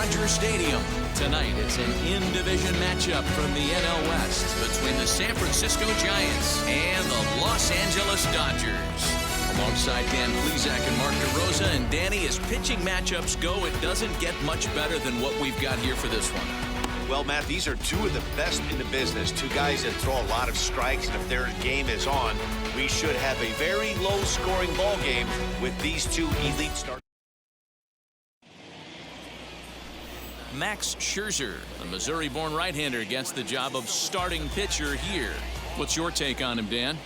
Dodger Stadium. Tonight, it's an in-division matchup from the NL West between the San Francisco Giants and the Los Angeles Dodgers. Alongside Dan Plesac and Mark DeRosa, and Danny, as pitching matchups go, it doesn't get much better than what we've got here for this one. Well, Matt, these are two of the best in the business. Two guys that throw a lot of strikes, and if their game is on, we should have a very low-scoring ball game with these two elite starters. Max Scherzer, the Missouri-born right-hander, gets the job of starting pitcher here. What's your take on him, Dan?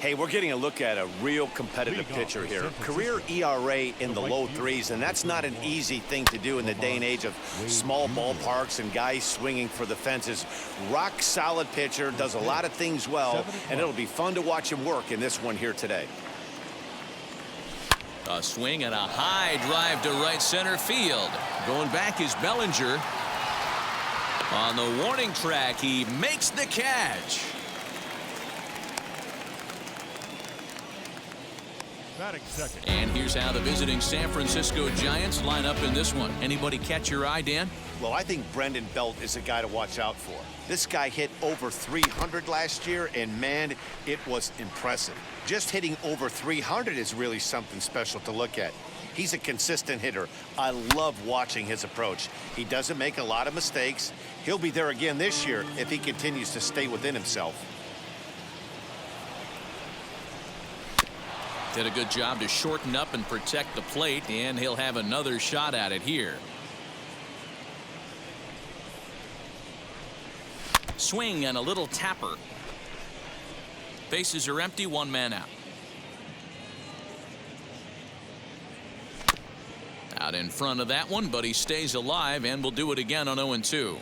Hey, we're getting a look at a real competitive pitcher here. Career ERA in the low threes, and that's not an easy thing to do in the day and age of small ballparks and guys swinging for the fences. Rock solid pitcher, does a lot of things well, and it'll be fun to watch him work in this one here today. A swing and a high drive to right center field. Going back is Bellinger. On the warning track, he makes the catch. And here's how the visiting San Francisco Giants line up in this one. Anybody catch your eye, Dan? Well, I think Veldt is a guy to watch out for. This guy hit over 300 last year, and man, it was impressive. Just hitting over 300 is really something special to look at. He's a consistent hitter. I love watching his approach. He doesn't make a lot of mistakes. He'll be there again this year if he continues to stay within himself. Did a good job to shorten up and protect the plate, and he'll have another shot at it here. Swing and a little tapper. Bases are empty, one man out. Out in front of that one, but he stays alive and will do it again on 0-2.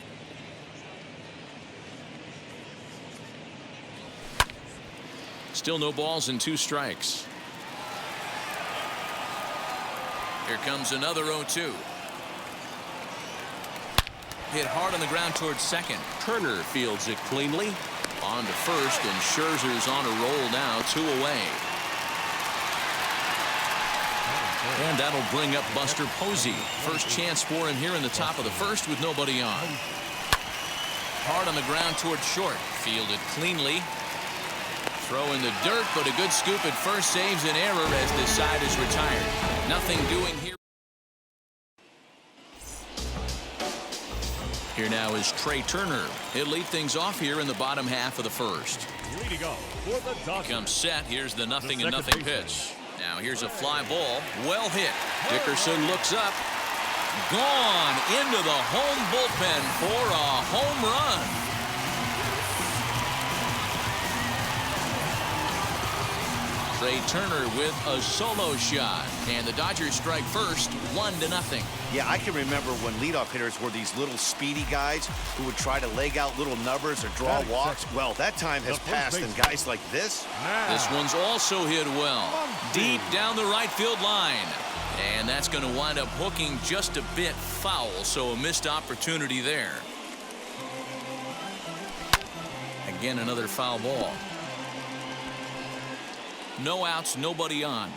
Still no balls and 2 strikes. Here comes another 0-2. Hit hard on the ground towards second. Turner fields it cleanly. On to first, and Scherzer's on a roll now, 2 away. And that'll bring up Buster Posey. First chance for him here in the top of the first with nobody on. Hard on the ground towards short. Fielded cleanly. Throw in the dirt, but a good scoop at first saves an error as this side is retired. Nothing doing here. Here now is Trey Turner. He'll lead things off here in the bottom half of the first. Leading off for the Dodgers. Comes set. Here's the 0-0 pitch. Now here's a fly ball. Well hit. Dickerson looks up. Gone into the home bullpen for a home run. Trey Turner with a solo shot, and the Dodgers strike first, 1-0. Yeah, I can remember when leadoff hitters were these little speedy guys who would try to leg out little numbers or draw walks. Well, that time has passed, and guys like this. This one's also hit well, deep down the right field line, and that's going to wind up hooking just a bit foul, so a missed opportunity there. Again, another foul ball. No outs, nobody on.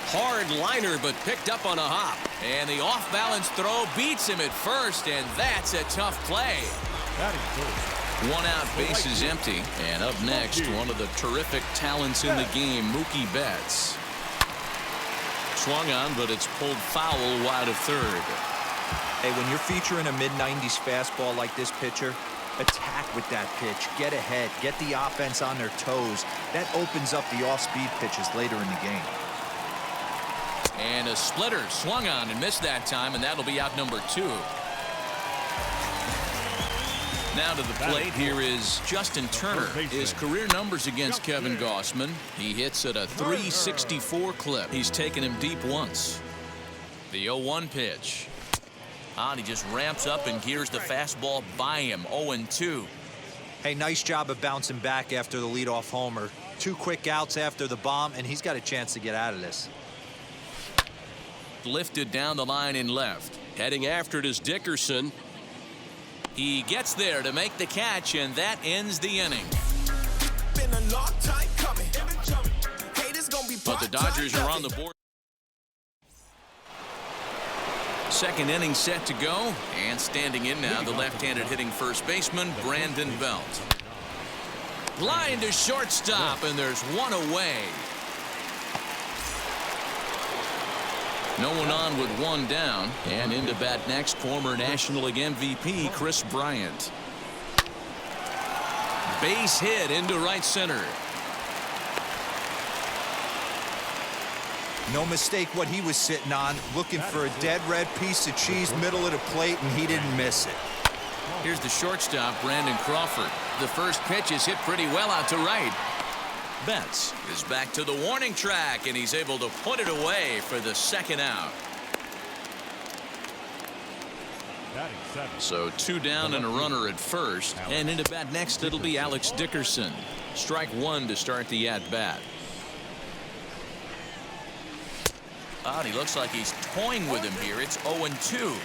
Hard liner, but picked up on a hop. And the off-balance throw beats him at first, and that's a tough play. One out, bases empty. And up next, one of the terrific talents in the game, Mookie Betts. Swung on, but it's pulled foul wide of third. Hey, when you're featuring a mid-90s fastball like this pitcher, attack with that pitch, get ahead, get the offense on their toes. That opens up the off-speed pitches later in the game. And a splitter swung on and missed that time, and that'll be out number 2. Now to the plate, here is Justin Turner. His career numbers against Kevin Gausman. He hits at a .364 clip. He's taken him deep once. The 0-1 pitch. And he just ramps up and gears the fastball by him. 0-2. Hey, nice job of bouncing back after the leadoff homer. 2 quick outs after the bomb, and he's got a chance to get out of this. Lifted down the line in left. Heading after it is Dickerson. He gets there to make the catch, and that ends the inning. Been a long time coming. But the Dodgers are on the board. Second inning set to go, and standing in now the left-handed hitting first baseman Brandon Veldt. Line to shortstop, and there's one away. No one on with one down, and into bat next former National League MVP Kris Bryant. Base hit into right center. No mistake what he was sitting on, looking for a dead red piece of cheese middle of the plate, and he didn't miss it. Here's the shortstop, Brandon Crawford. The first pitch is hit pretty well out to right. Betts is back to the warning track, and he's able to put it away for the second out. So 2 down and a runner at first, and into bat next it'll be Alex Dickerson. Strike 1 to start the at-bat. He looks like he's toying with him here. It's 0-2.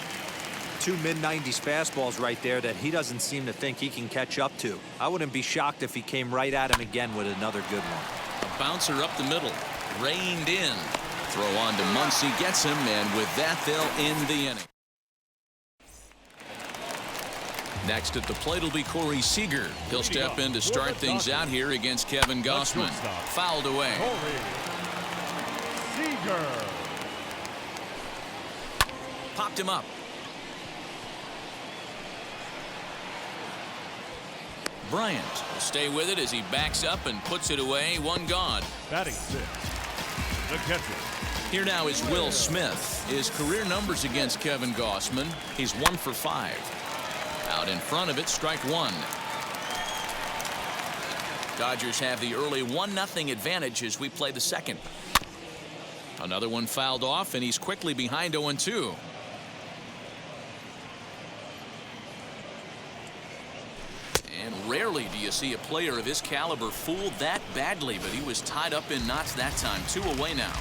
2 mid-90s fastballs right there that he doesn't seem to think he can catch up to. I wouldn't be shocked if he came right at him again with another good one. A bouncer up the middle, reined in. Throw on to Muncy, gets him, and with that they'll end the inning. Next at the plate will be Corey Seeger. He'll step in to start things out here against Kevin Gausman. Fouled away. Seeger. Popped him up. Bryant will stay with it as he backs up and puts it away. One gone. Batting 6th, the catcher. Here now is Will Smith. His career numbers against Kevin Gausman. He's 1 for 5. Out in front of it, strike 1. Dodgers have the early 1-0 advantage as we play the second. Another one fouled off, and he's quickly behind 0-2. And rarely do you see a player of his caliber fooled that badly, but he was tied up in knots that time. 2 away now.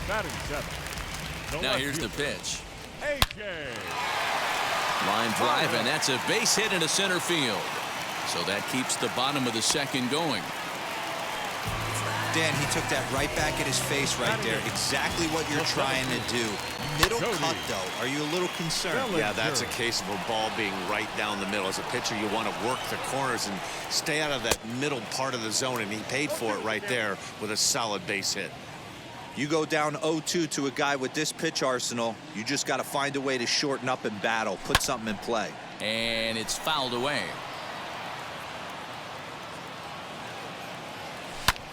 Batting 7th. Now here's the pitch. AJ. Line drive, and that's a base hit into center field. So that keeps the bottom of the second going. Dan, he took that right back at his face right there. Exactly what you're trying to do. Middle cut, though. Are you a little concerned? Yeah, that's a case of a ball being right down the middle. As a pitcher, you want to work the corners and stay out of that middle part of the zone, and he paid for it right there with a solid base hit. You go down 0-2 to a guy with this pitch arsenal, you just got to find a way to shorten up and battle, put something in play. And it's fouled away.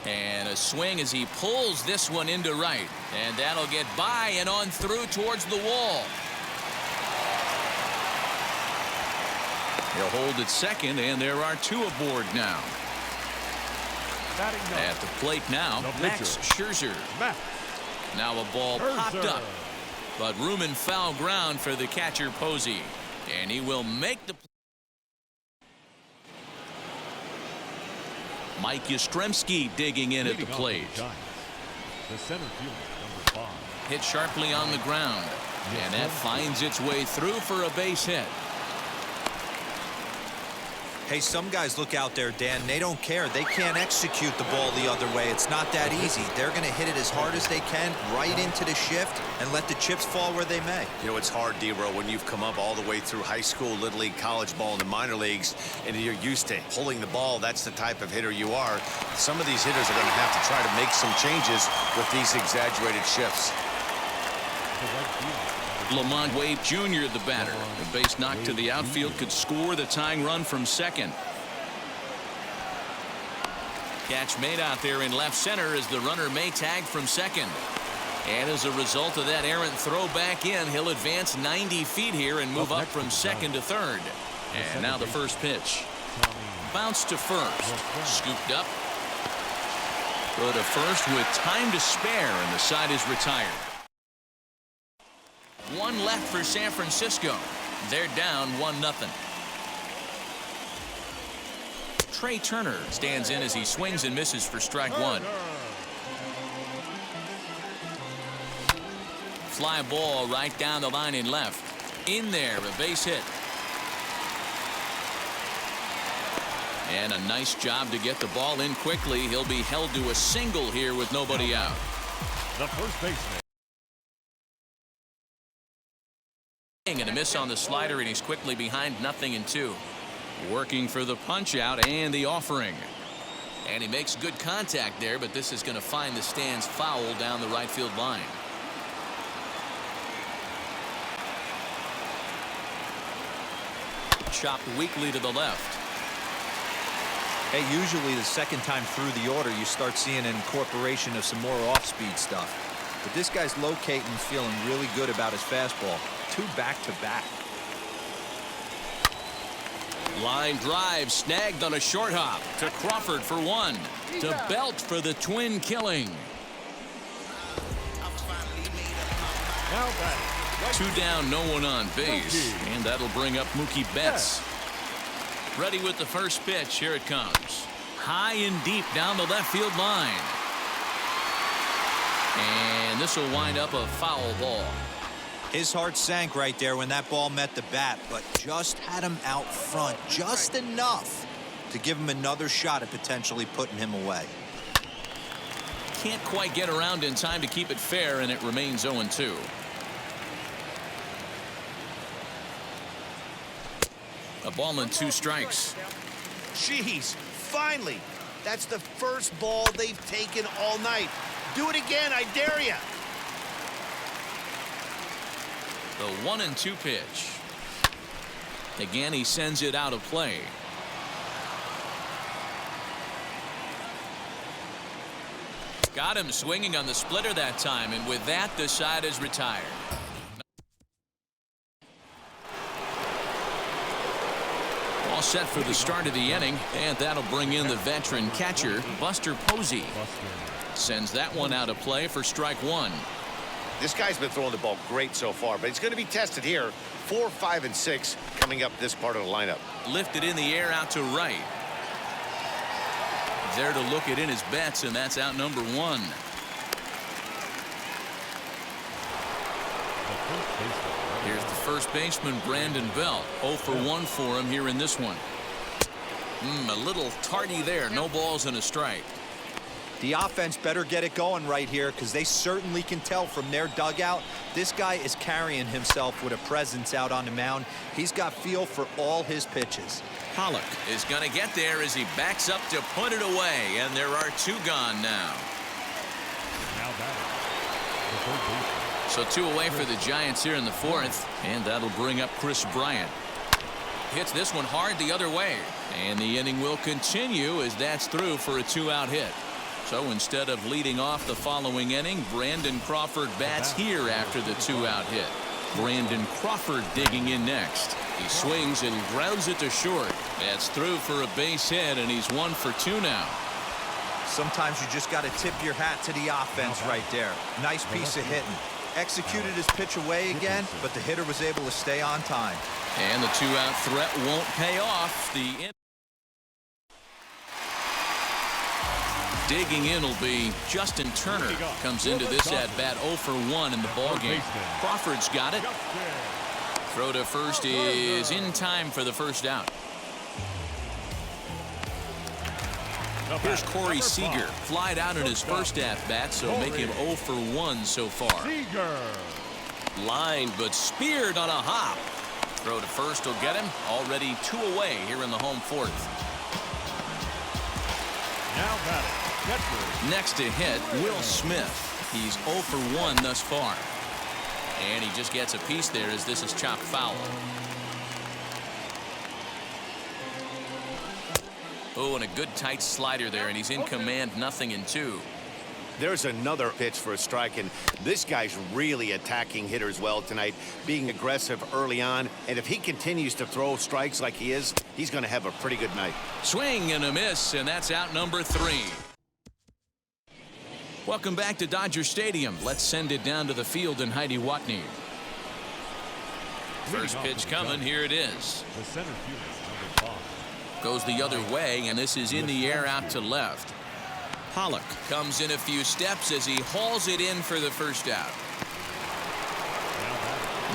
And a swing as he pulls this one into right. And that'll get by and on through towards the wall. He'll hold at second, and there are 2 aboard now. At the plate now, Max Scherzer. Now a ball popped up, but room and foul ground for the catcher Posey. And he will make the play. Mike Yastrzemski digging in at the plate. The center fielder, number 5. Hit sharply on the ground, and that finds its way through for a base hit. Hey, some guys look out there, Dan, they don't care. They can't execute the ball the other way. It's not that easy. They're going to hit it as hard as they can right into the shift and let the chips fall where they may. You know, it's hard, D-Row, when you've come up all the way through high school, little league, college ball, and the minor leagues, and you're used to pulling the ball. That's the type of hitter you are. Some of these hitters are going to have to try to make some changes with these exaggerated shifts. Lamont Wade Jr. the batter. The base knock to the outfield could score the tying run from second. Catch made out there in left center as the runner may tag from second. And as a result of that errant throw back in, he'll advance 90 feet here and move up from second to third. And now the first pitch. Bounce to first. Scooped up. Go to first with time to spare, and the side is retired. 1 left for San Francisco. They're down 1-0. Trey Turner stands in as he swings and misses for strike 1. Fly ball right down the line in left. In there, a base hit. And a nice job to get the ball in quickly. He'll be held to a single here with nobody out. The first baseman. And a miss on the slider, and he's quickly behind 0-2. Working for the punch out and the offering. And he makes good contact there, but this is going to find the stands foul down the right field line. Chopped weakly to the left. Hey, usually the second time through the order, you start seeing an incorporation of some more off-speed stuff. But this guy's locating, feeling really good about his fastball. 2 back-to-back. Line drive snagged on a short hop to Crawford for 1. To Veldt for the twin killing. Now batting. 2 down, no one on base. And that'll bring up Mookie Betts. Ready with the first pitch. Here it comes. High and deep down the left field line. And this will wind up a foul ball. His heart sank right there when that ball met the bat, but just had him out front just enough to give him another shot at potentially putting him away. Can't quite get around in time to keep it fair, and it remains 0-2. A ball and 2 strikes. Jeez, finally. That's the first ball they've taken all night. Do it again, I dare you. The 1-2 pitch. Again, he sends it out of play. Got him swinging on the splitter that time, and with that, the side is retired. All set for the start of the inning, and that'll bring in the veteran catcher, Buster Posey. Sends that one out of play for strike 1. This guy's been throwing the ball great so far, but he's going to be tested here. 4, 5, and 6 coming up this part of the lineup. Lifted in the air out to right. There to look it in his Betts, and that's out number 1. Here's the first baseman, Brandon Veldt. 0 for 1 for him here in this one. A little tardy there. No balls and a strike. The offense better get it going right here, because they certainly can tell from their dugout this guy is carrying himself with a presence out on the mound. He's got feel for all his pitches. Pollock is going to get there as he backs up to put it away, and there are 2 gone now. Now batting. The third baseman. So 2 away for the Giants here in the 4th, and that'll bring up Chris Bryant. Hits this one hard the other way, and the inning will continue as that's through for a 2-out hit. So instead of leading off the following inning, Brandon Crawford bats here after the 2-out hit. Brandon Crawford digging in next. He swings and grounds it to short. That's through for a base hit, and he's 1 for 2 now. Sometimes you just got to tip your hat to the offense right there. Nice piece of hitting. Executed his pitch away again, but the hitter was able to stay on time. And the 2-out threat won't pay off. Digging in will be Justin Turner. Comes into this at bat 0 for 1 in the ballgame. Crawford's got it. Throw to first is in time for the first out. Here's Corey Seeger. Flied out in his first at-bat, so make him 0 for 1 so far. Seeger. Lined but speared on a hop. Throw to first will get him. Already 2 away here in the home 4th. Now batting. Next to hit, Will Smith. He's 0 for 1 thus far. And he just gets a piece there as this is chopped foul. Oh, and a good tight slider there, and he's in command, 0-2. There's another pitch for a strike, and this guy's really attacking hitters well tonight, being aggressive early on. And if he continues to throw strikes like he is, he's going to have a pretty good night. Swing and a miss, and that's out number 3. Welcome back to Dodger Stadium. Let's send it down to the field in Heidi Watney. First pitch coming. Here it is. The center fielder, number 5. Goes the other way, and this is in the air out to left. Pollock comes in a few steps as he hauls it in for the first out.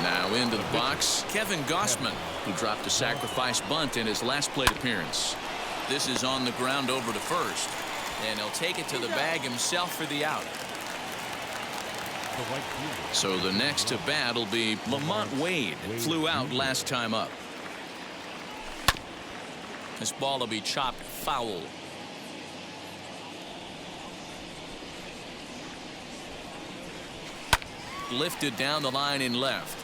Now into the box, Kevin Gausman, who dropped a sacrifice bunt in his last plate appearance. This is on the ground over to first, and he'll take it to the bag himself for the out. The right fielder. So the next to bat will be Lamont Wade. Flew out last time up. This ball will be chopped foul. Lifted down the line in left.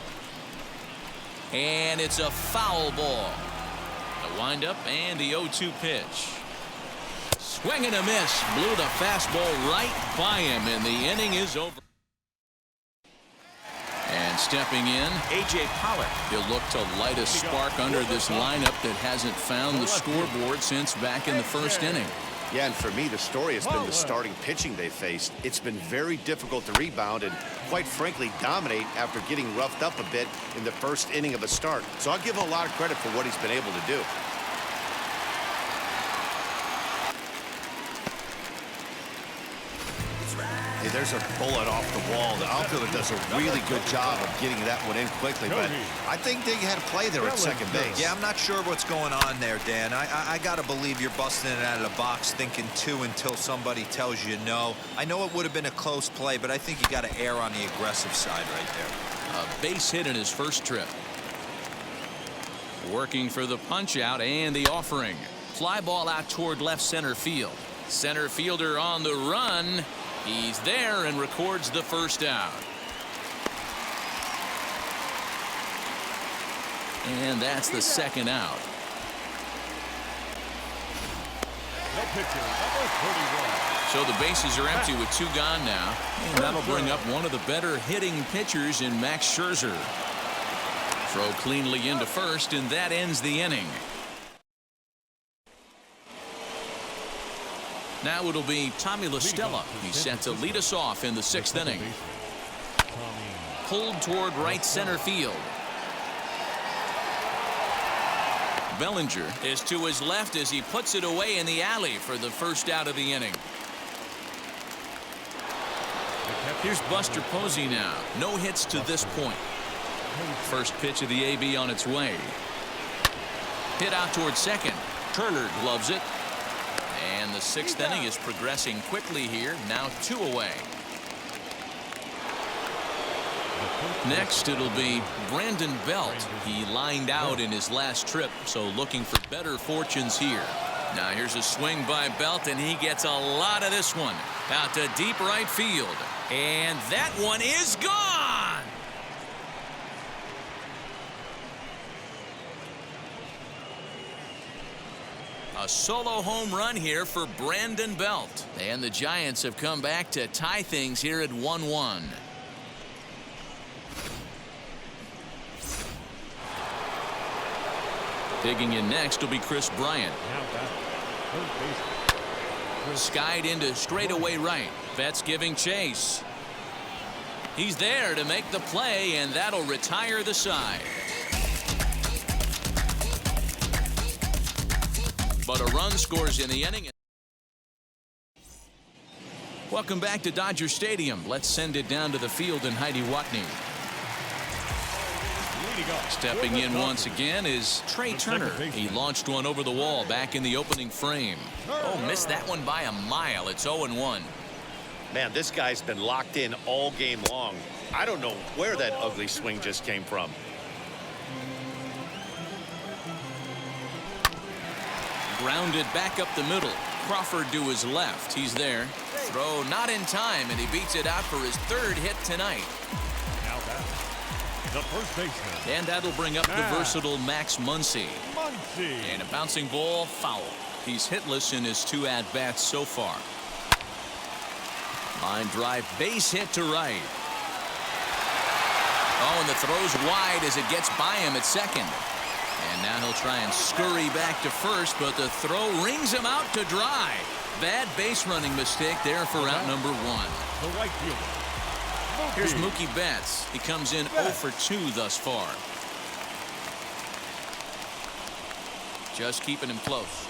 And it's a foul ball. The windup and the 0-2 pitch. Swing and a miss. Blew the fastball right by him, and the inning is over. And stepping in, A.J. Pollock. He'll look to light a spark under this lineup that hasn't found the scoreboard since back in the first inning. Yeah, and for me, the story has been the starting pitching they faced. It's been very difficult to rebound and, quite frankly, dominate after getting roughed up a bit in the first inning of a start. So I'll give him a lot of credit for what he's been able to do. Hey, there's a bullet off the wall. The outfielder does a really good job of getting that one in quickly, but I think they had a play there at second base. Yeah, I'm not sure what's going on there, Dan. I got to believe you're busting it out of the box thinking two until somebody tells you no. I know it would have been a close play, but I think you got to err on the aggressive side right there. A base hit in his first trip. Working for the punch out and the offering. Fly ball out toward left center field. Center fielder on the run. He's there and records the first out. And that's the second out. So the bases are empty with 2 gone now. And that'll bring up one of the better hitting pitchers in Max Scherzer. Throw cleanly into first, and that ends the inning. Now it'll be Tommy La Stella. He's set to lead us off in the 6th inning. Pulled toward right center field. Bellinger is to his left as he puts it away in the alley for the first out of the inning. Here's Buster Posey now. No hits to this point. First pitch of the AB on its way. Hit out toward second. Turner gloves it. And the 6th inning is progressing quickly here. Now 2 away. Next it'll be Brandon Veldt. He lined out in his last trip, so looking for better fortunes here. Now here's a swing by Veldt, and he gets a lot of this one. Out to deep right field. And that one is gone! A solo home run here for Brandon Veldt. And the Giants have come back to tie things here at 1-1. Digging in next will be Chris Bryant. Skied into straightaway right. Betts giving chase. He's there to make the play, and that'll retire the side. But a run scores in the inning. Welcome back to Dodger Stadium. Let's send it down to the field in Heidi Watney. Stepping in once again is Trey Turner. He launched one over the wall back in the opening frame. Oh, missed that one by a mile. It's 0-1. Man, this guy's been locked in all game long. I don't know where that ugly swing just came from. Grounded back up the middle. Crawford to his left. He's there. Throw not in time, and he beats it out for his 3rd hit tonight. Now back, the first baseman. And that'll bring up the versatile Max Muncy. And a bouncing ball, foul. He's hitless in his 2 at-bats so far. Line drive, base hit to right. Oh, and the throw's wide as it gets by him at second. And now he'll try and scurry back to first, but the throw rings him out to dry. Bad base running mistake there for out number 1. The right fielder. Here's Mookie Betts. He comes in 0 for 2 thus far. Just keeping him close.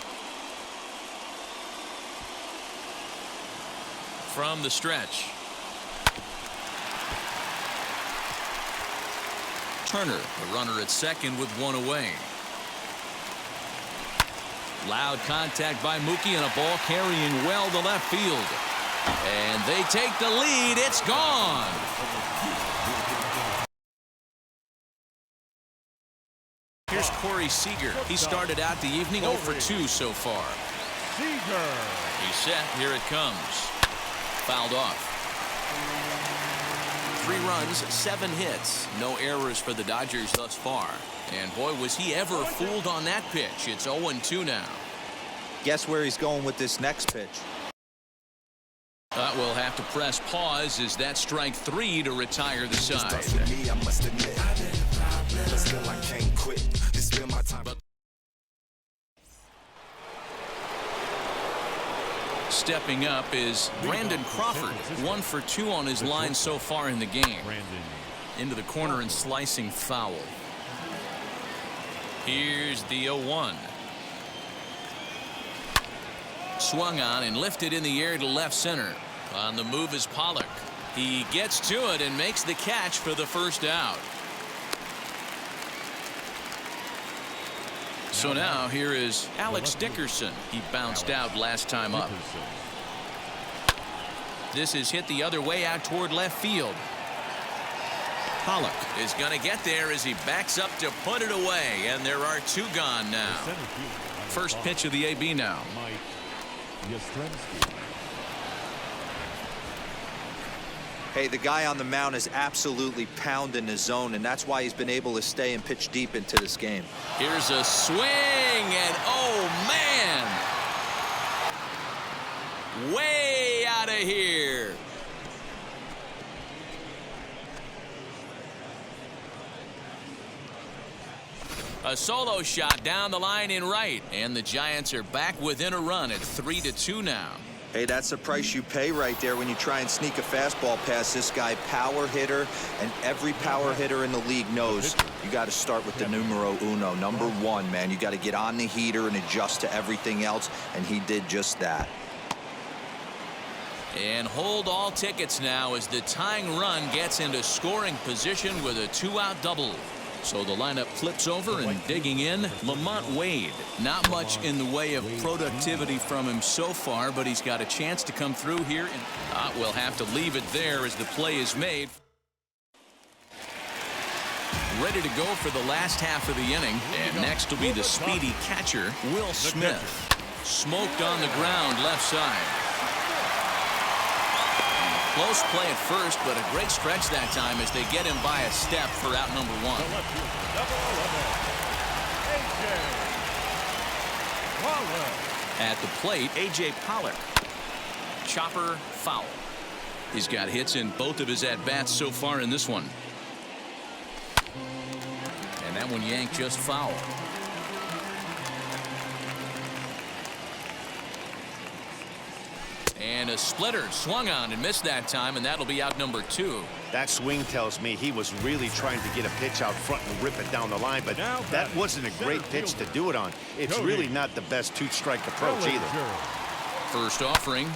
From the stretch. Turner, the runner at second with 1 away. Loud contact by Mookie, and a ball carrying well to left field. And they take the lead. It's gone. Here's Corey Seeger. He started out the evening 0 for 2 so far. Seeger. He's set. Here it comes. Fouled off. 3 runs, 7 hits. No errors for the Dodgers thus far. And boy, was he ever fooled on that pitch. It's 0-2 now. Guess where he's going with this next pitch. We'll have to press pause as that strike 3 to retire the side. Stepping up is Brandon Crawford. 1 for 2 on his line so far in the game. Into the corner and slicing foul. Here's the 0-1. Swung on and lifted in the air to left center. On the move is Pollock. He gets to it and makes the catch for the first out. So now here is Alex Dickerson. He bounced out last time up. This is hit the other way out toward left field. Pollock is going to get there as he backs up to put it away, and there are 2 gone now. First pitch of the AB now. Hey, the guy on the mound is absolutely pounding his zone, and that's why he's been able to stay and pitch deep into this game. Here's a swing, and oh man, way out of here. A solo shot down the line in right, and the Giants are back within a run at 3-2 now. Hey, that's the price you pay right there when you try and sneak a fastball past this guy. Power hitter, and every power hitter in the league knows you got to start with the numero uno, number 1, man. You got to get on the heater and adjust to everything else, and he did just that. And hold all tickets now as the tying run gets into scoring position with a 2-out double. So the lineup flips over, and digging in, Lamont Wade. Not much in the way of productivity from him so far, but he's got a chance to come through here. And we'll have to leave it there as the play is made. Ready to go for the last half of the inning. And next will be the speedy catcher, Will Smith. Smoked on the ground left side. Close play at first, but a great stretch that time as they get him by a step for out number 1. At the plate, A.J. Pollock. Chopper foul. He's got hits in both of his at-bats so far in this one. And that one yanked just foul. And a splitter swung on and missed that time, and that'll be out number 2. That swing tells me he was really trying to get a pitch out front and rip it down the line, but that wasn't a great pitch to do it on. It's really not the best 2-strike approach either. First offering.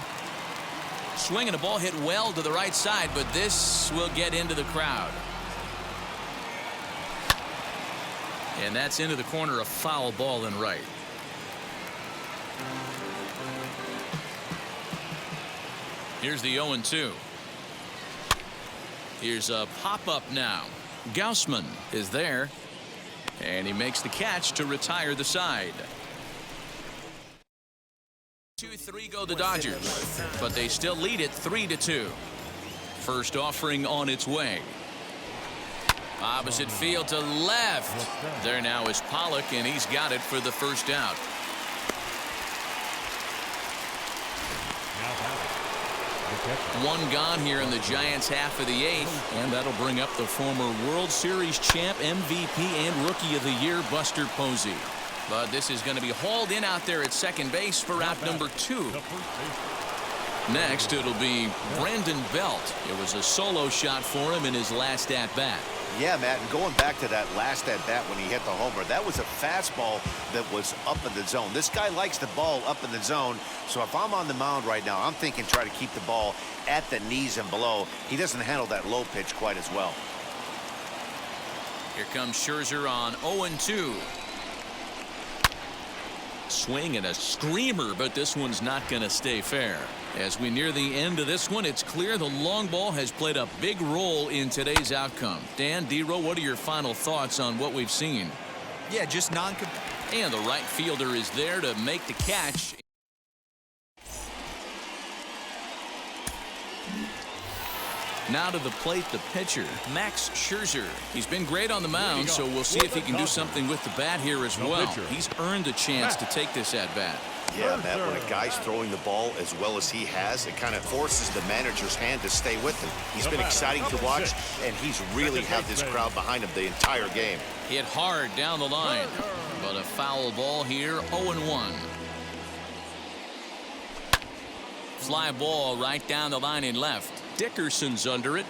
Swinging a ball hit well to the right side, but this will get into the crowd. And that's into the corner, a foul ball in right. Here's the 0-2. Here's a pop-up now. Gaussman is there, and he makes the catch to retire the side. 2-3 go the Dodgers, but they still lead it 3-2. First offering on its way. Opposite field to left. There now is Pollock, and he's got it for the first out. One gone here in the Giants' half of the 8th, and that'll bring up the former World Series champ, MVP, and Rookie of the Year, Buster Posey. But this is going to be hauled in out there at second base for out number 2. Next, it'll be Brandon Veldt. It was a solo shot for him in his last at-bat. Yeah, Matt, and going back to that last at-bat when he hit the homer, that was a fastball that was up in the zone. This guy likes the ball up in the zone, so if I'm on the mound right now, I'm thinking try to keep the ball at the knees and below. He doesn't handle that low pitch quite as well. Here comes Scherzer on 0-2. Swing and a screamer, but this one's not going to stay fair. As we near the end of this one, it's clear the long ball has played a big role in today's outcome. Dan, D-Row, what are your final thoughts on what we've seen? Yeah, just and the right fielder is there to make the catch. Now to the plate, the pitcher, Max Scherzer. He's been great on the mound, so we'll see if he can do something with the bat here as well. He's earned a chance to take this at-bat. Yeah, Matt, when a guy's throwing the ball as well as he has, it kind of forces the manager's hand to stay with him. He's been exciting to watch, and he's really had this crowd behind him the entire game. Hit hard down the line, but a foul ball here, 0-1. Fly ball right down the line in left. Dickerson's under it,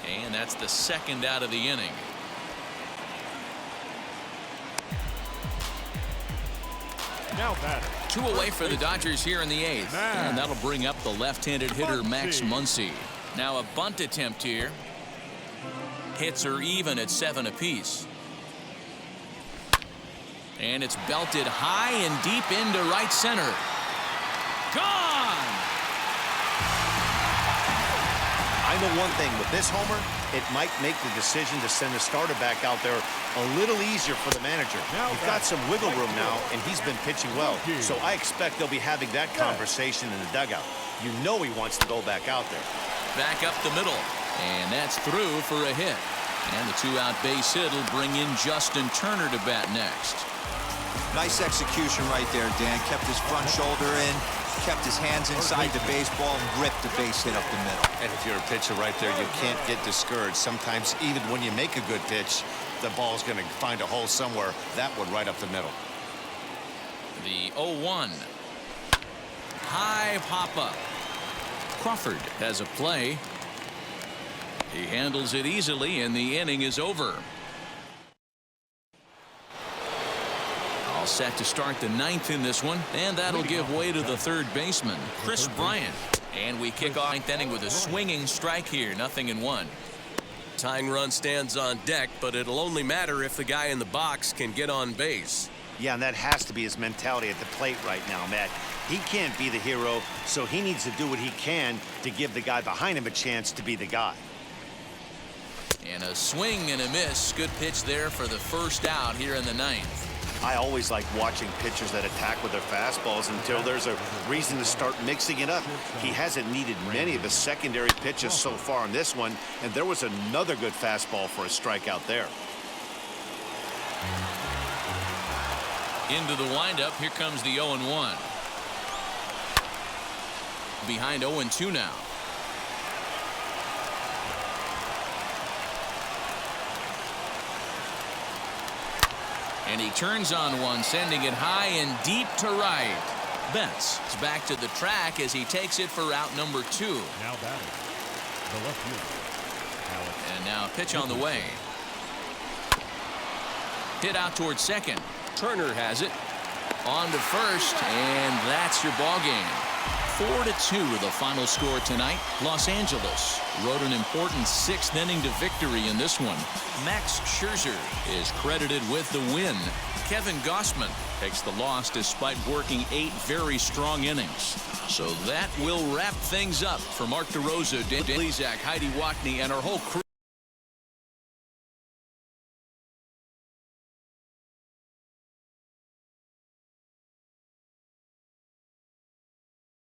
and that's the second out of the inning. Now batter. 2 away for the Dodgers here in the 8th, and that'll bring up the left-handed hitter Max Muncy. Now a bunt attempt here. Hits are even at 7 apiece. And it's belted high and deep into right center. Gone! I know one thing, with this homer, it might make the decision to send the starter back out there a little easier for the manager. He's got some wiggle room now, and he's been pitching well. So I expect they'll be having that conversation in the dugout. You know he wants to go back out there. Back up the middle, and that's through for a hit. And the 2-out base hit will bring in Justin Turner to bat next. Nice execution right there, Dan. Kept his front shoulder in, kept his hands inside the baseball, and ripped the base hit up the middle. And if you're a pitcher right there, you can't get discouraged. Sometimes even when you make a good pitch, the ball's going to find a hole somewhere. That one right up the middle. The 0-1. High pop-up. Crawford has a play. He handles it easily, and the inning is over. All set to start the 9th in this one, and that'll give way to the third baseman, Chris Bryant. And we kick off 9th inning with a swinging strike here, 0-1. Tying run stands on deck, but it'll only matter if the guy in the box can get on base. Yeah, and that has to be his mentality at the plate right now, Matt. He can't be the hero, so he needs to do what he can to give the guy behind him a chance to be the guy. And a swing and a miss. Good pitch there for the first out here in the 9th. I always like watching pitchers that attack with their fastballs until there's a reason to start mixing it up. He hasn't needed many of his secondary pitches so far in this one, and there was another good fastball for a strikeout there. Into the windup, here comes the 0-1. Behind 0-2 now. And he turns on one, sending it high and deep to right. Betts is back to the track as he takes it for out number 2. Now batting. The left fielder. And now a pitch on the way. Hit out towards second. Turner has it. On to first, and that's your ball game. 4-2 the final score tonight. Los Angeles rode an important 6th inning to victory in this one. Max Scherzer is credited with the win. Kevin Gausman takes the loss despite working 8 very strong innings. So that will wrap things up. For Mark DeRosa, Dan Lezak, Heidi Watney, and our whole crew.